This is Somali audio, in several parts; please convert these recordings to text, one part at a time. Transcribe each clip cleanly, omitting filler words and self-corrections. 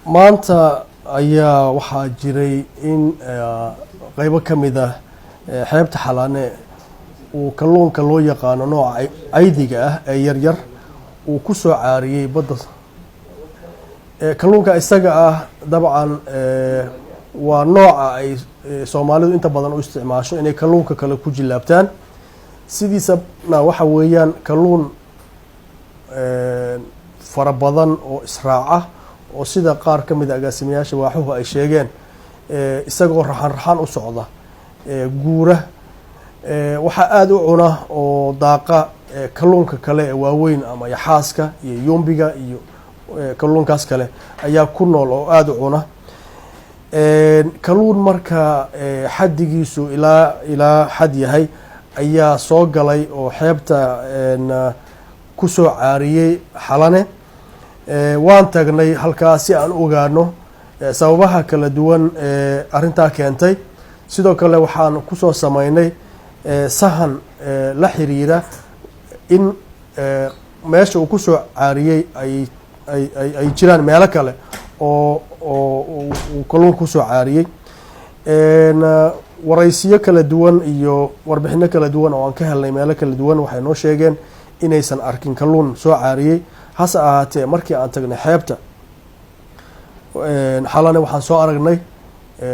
maanta ayaa waxaa jiray in qaybo ka mid ah xeebta Xalane uu kalluunka loo yaqaano nooca aydiga ah ee yar yar uu ku soo caariyay badda. Kalluunka isaga ah dabcan waa nooca ay Soomaalidu inta badan u isticmaasho inay kalluunka kale ku jilaabtaan. sidiisana waxa weeyaan kalluun fara badan oo israaca oo sida qaar ka mid ah agaasimayaasha waaxuhu ay sheegeen isagoo raxan u socda guura waxa aad u cuna oo daaqa kalluunka kale ee waaweyn ama yaxaaska iyo yumbiga iyo kalluunkaas kale ayaa ku nool oo aad u cuna. kalluun marka xaddigiisu ilaa xad yahay ayaa soo galay oo xeebta ku soo caariyay Xalane. waan tagnay halkaas si aan ogaano sababaha kala duwan arintaa keentay. sidoo kale waxaan ku soo sameynay sahan la xiriira in meesha uu ku soo caariyay ay jiraan meelo kale oo kalluun ku soo caariyay. waraysiyo kala duwan iyo warbixino kala duwan oo aan ka helnay meelo kala duwan waxay noo sheegeen inaysan arkin kalluun soo caariyay. hase ahaatee markii aan tagnay xeebta Xalane waxaan soo aragnay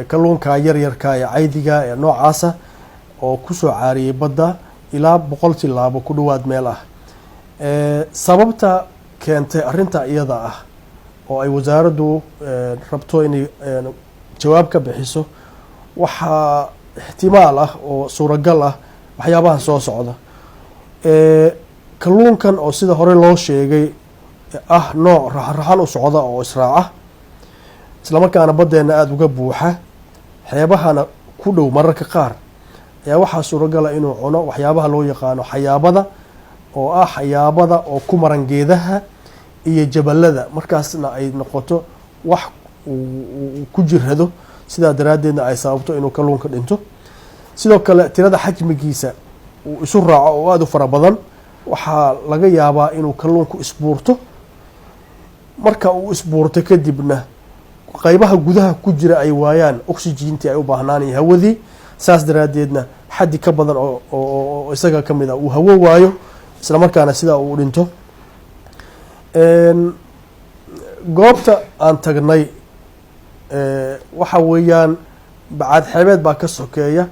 kalluunka yaryarka ee caydiga ee noocaasa oo ku soo caariyay badda ilaa 100 tilaabo ku dhawaad meel ah. sababta keentay arinta iyada ah oo ay wasaaraddu rabto inay jawaab ka bixiso waxaa ihtimaal ah oo suuragal ah waxyaabahan soo socda. kalluunkan oo sida hore loo sheegay ah nooc raxan u socda oo israaca isla markaana baddeena aada uga buuxa xeebahana ku dhow mararka qaar ayaa waxaa suuragal ah inuu cuno waxyaabaha loo yaqaano xayaabada oo ah xayaabada oo ku maran geedaha iyo jabalada markaasna ay noqoto wax uu ku jirado sidaa daraaddeedna ay sababto inuu kalluunka dhinto. sidoo kale tirada xajmigiisa uu isu raaco oo aada u fara badan waxaa laga yaabaa inuu kalluunku isbuurto. marka uu isbuurto kadibna qaybaha gudaha ku jira ay waayaan oxygentii ay u baahnaan iyo hawadii saas daraaddeedna xaddi ka badan oo isaga ka mid ah uu hawo waayo isla markaana sidaa uu dhinto. goobta aan tagnay waxa weeyaan bacaad xeebeed baa ka sokeeya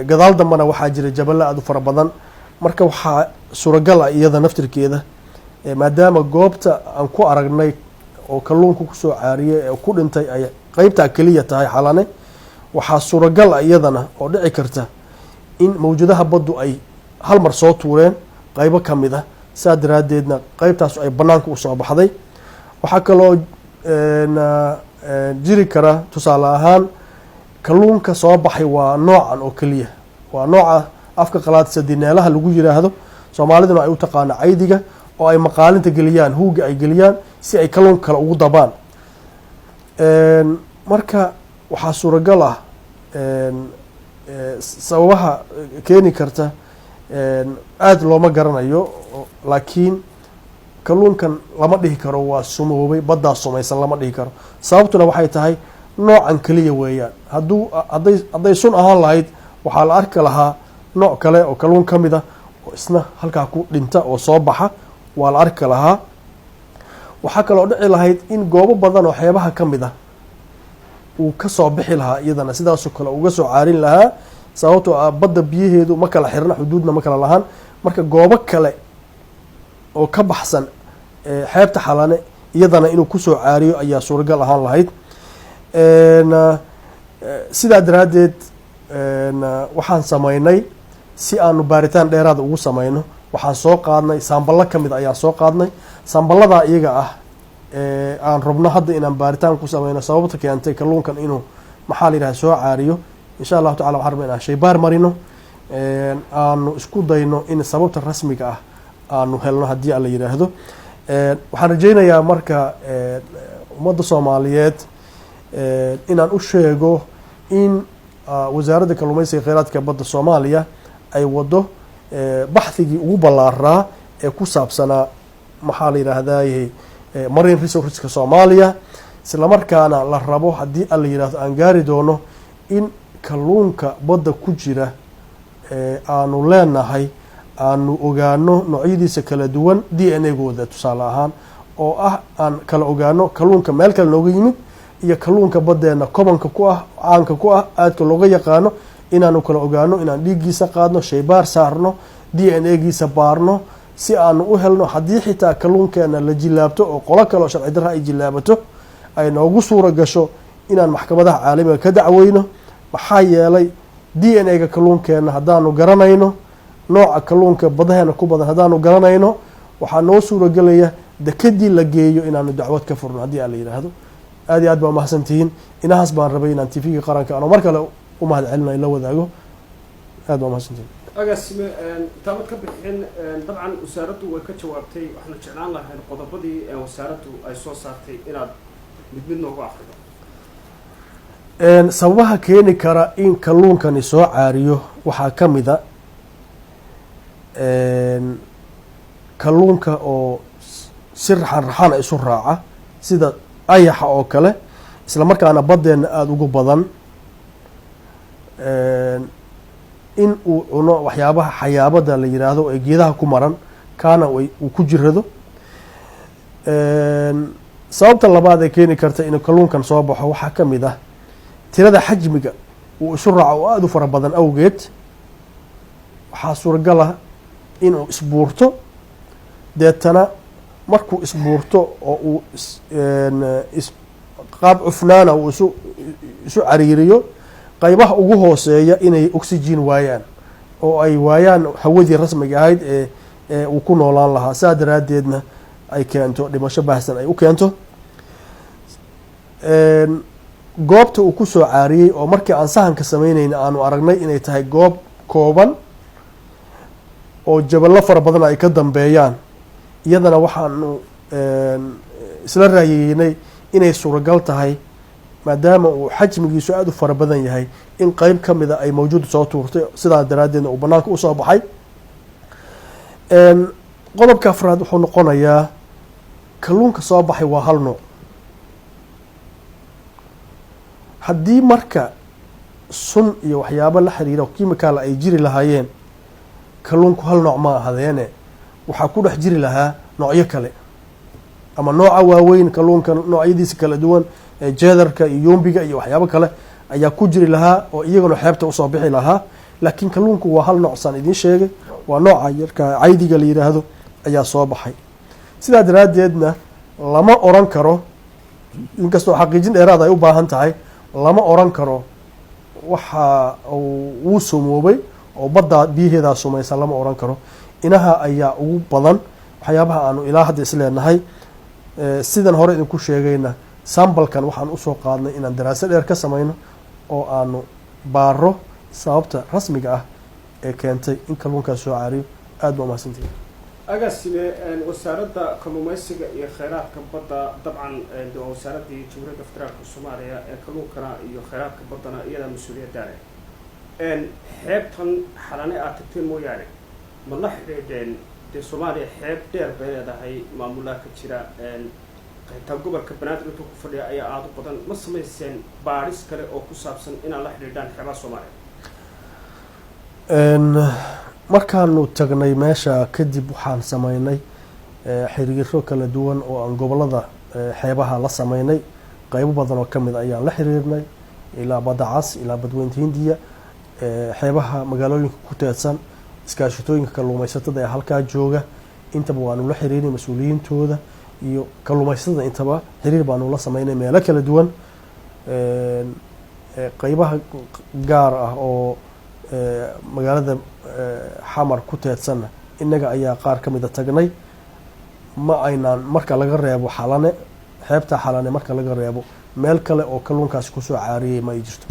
gadaal dambana waxaa jira jabalo aada u fara badan. marka waxaa suuragal ah iyada naftirkeeda maadaama goobta aan ku aragnay oo kalluunka ku soo caariyay ee ku dhintay ay qeybtaa keliya tahay Xalane waxaa suuragal ah iyadana oo dhici karta in mawjadaha baddu ay hal mar soo tuureen qaybo ka mid ah saa daraaddeedna qaybtaas ay bannaanka u soo baxday. waxaa kaloo jiri kara tusaale ahaan kalluunka soo baxay waa noocan oo keliya waa nooca afka qalaad sadineelaha lagu yiraahdo Soomaaliduna ay u taqaano caydiga oo ay maqaalinta geliyaan huuga ay geliyaan si ay kalluunka kale ugu dabaan. marka waxaa suuragal ah sababaha keeni karta aada looma garanayo laakiin kalluunkan lama dhihi karo waa sumoobay baddaa sumaysan lama dhihi karo. sababtuna waxay tahay noocan keliya weeyaan. hadday sun ahaan lahayd waxaa la arki lahaa nooc kale oo kalluun ka mid ah oo isna halkaa ku dhinta oo soo baxa waa la arki lahaa. waxaa kaloo dhici lahayd in goobo badan oo xeebaha ka mid ah uu ka soo bixi lahaa iyadana sidaasoo kale uga soo caarin lahaa sababtoo ah badda biyaheedu ma kala xirna xuduudna ma kala lahaan. marka goobo kale oo ka baxsan xeebta Xalane iyadana inuu ku soo caariyo ayaa suuragal ahaan lahayd. sidaa daraaddeed waxaan sameynay si aanu baaritaan dheeraada ugu sameyno waxaan soo qaadnay saambalo ka mid ayaan soo qaadnay. saambaladaa iyaga ah aan rabno hadda inaan baaritaan ku sameyno sababta keentay kalluunkan inuu maxaa la yidhaha soo caariyo. insha allahu tacala waxaan rabnaa inaan shaybaar marino aanu isku dayno in sababta rasmiga ah aanu helno haddii aan la yidhaahdo. waxaan rajaynayaa marka ummadda Soomaaliyeed inaan u sheego in wasaaradda kalluumaysiga kheyraadka badda Soomaaliya ay wado baxthigii ugu ballaaraa ee ku saabsanaa maxaa la yidhaahdaa marine resourceska Soomaaliya islamarkaana la rabo haddii alla yidhahdo aan gaari doono in kalluunka badda ku jira aanu leenahay aanu ogaano noocyadiisa kala duwan d n a gooda tusaale ahaan oo ah aan kala ogaano kalluunka meel kale nooga yimid iyo kalluunka baddeena kobanka ku ah caanka ku ah aadka looga yaqaano inaanu kala ogaano inaan dhiiggiisa qaadno shaybaar saarno d n a giisa baarno si aanu u helno haddii xitaa kalluunkeena la jilaabto oo qolo kale oo sharci darra ay jilaabato ay noogu suura gasho inaan maxkamadaha caalamiga ka dacweyno maxaa yeelay d n a ga kalluunkeena haddaanu garanayno nooca kalluunka badaheena ku badan haddaanu garanayno waxaa noo suuragelaya dekadii la geeyo inaanu dacwad ka furno haddii aan la yidhaahdo aad iyo aad baa umahadsantihiin inahaas baan rabay inaan tvga qaranka ano mar kale u mahad celinayo la wadaago aad baa umahadsantihiin agaasime taabad ka bixin dabcan wasaaraddu way ka jawaabtay waxaanu jeclaan lahayn qodobadii wasaaraddu ay soo saartay inaad mid noogu afrido sababaha keeni kara in kalluunkani soo caariyo waxaa ka mid a kalluunka oo si raxan isu raaca sida ayaxa oo kale isla markaana baddeena aada ugu badan in uu cuno waxyaabaha xayaabada la yiraahdo ee geedaha ku maran kaana uu ku jirado sababta labaad ee keeni karta inuu kalluunkan soo baxo waxaa ka mid ah tirada xajmiga uu isu raaco oo aada u fara badan awgeed waxaa suuragal ah inuu isbuurto deetana markuu isbuurto oo uu qaab cufnaana uu isu cariiriyo qaybaha ugu hooseeya inay oxygen waayaan oo ay waayaan hawadii rasmiga ahayd ee uu ku noolaan lahaa saa daraaddeedna ay keento dhimasho baahsan ay u keento goobta uu kusoo caariyey oo markii aan sahanka samaynayna aanu aragnay inay tahay goob kooban oo jaballo fara badan ay ka dambeeyaan iyadana waxaanu isla raayeynay inay suuragal tahay maadaama uu xajmigiisu aada u fara badan yahay in qeyb ka mida ay mawjuud soo tuurtay sidaa daraaddeedna uu banaanka usoo baxay qodobka afraad wuxuu noqonayaa kalluunka soo baxay waa hal nooc haddii marka sun iyo waxyaabo la xiriira chemical ay jiri lahaayeen kalluunku hal nooc ma ahadeene waxaa ku dhex jiri lahaa noocyo kale ama nooca waaweyn kalluunka noocyadiisa kala duwan jeedarka iyo yombiga iyo waxyaabo kale ayaa ku jiri lahaa oo iyaguna xeebta usoo bixi lahaa laakiin kalluunku waa hal nooc saan idiin sheegay waa nooca yarka caydiga la yidhaahdo ayaa soo baxay sidaa daraaddeedna lama oran karo inkastoo xaqiijin dheeraad ay u baahan tahay lama oran karo waxa wuu sumoobay oo baddaa biyaheedaa sumaysan lama oran karo inaha ayaa ugu badan waxyaabaha aanu ilaa hadda isleenahay sidan hore idinku sheegayna sambalkan waxaan usoo qaadnay inaan daraaso dheer ka samayno oo aanu baaro sababta rasmiga ah ee keentay in kalluunkaas soo caariyo aada ba umahadsantihi agaasime wasaaradda kalluumaysiga iyo kheyraadka badda dabcan waa wasaaraddii jamhuuriyadda federaalka soomaaliya ee kalluunkana iyo kheyraadka baddana iyadaa mas-uuliyaddaale xeebtan xalane aad tagteen mooyaane ma la xidhiidheen dee soomaaliya xeeb dheer bay leedahay maamulaha ka jira xitaa gobolka banaadir intuu ku fadhiya ayaa aada u badan ma samayseen baadhis kale oo ku saabsan inaad la xidhiidhaan xeebaha soomaaliya markaanu tagnay meesha kadib waxaan samaynay xiriiro kala duwan oo aan gobolada xeebaha la samaynay qeybo badan oo kamid ayaan la xiriirnay ilaa badda cas ilaa badweynta hindiya xeebaha magaalooyinka ku teedsan iskaashatooyinka kalluumaysatada ee halkaa jooga intaba waanu la xiriirinay mas-uuliyiintooda iyo kalluumaysatada intaba xiriir baanu la sameynay meelo kala duwan qeybaha gaar ah oo magaalada xamar ku teedsanna innaga ayaa qaar ka mida tagnay ma aynaan marka laga reebo xalane xeebta xalane marka laga reebo meel kale oo kalluunkaasi kusoo caariyey ma ay jirto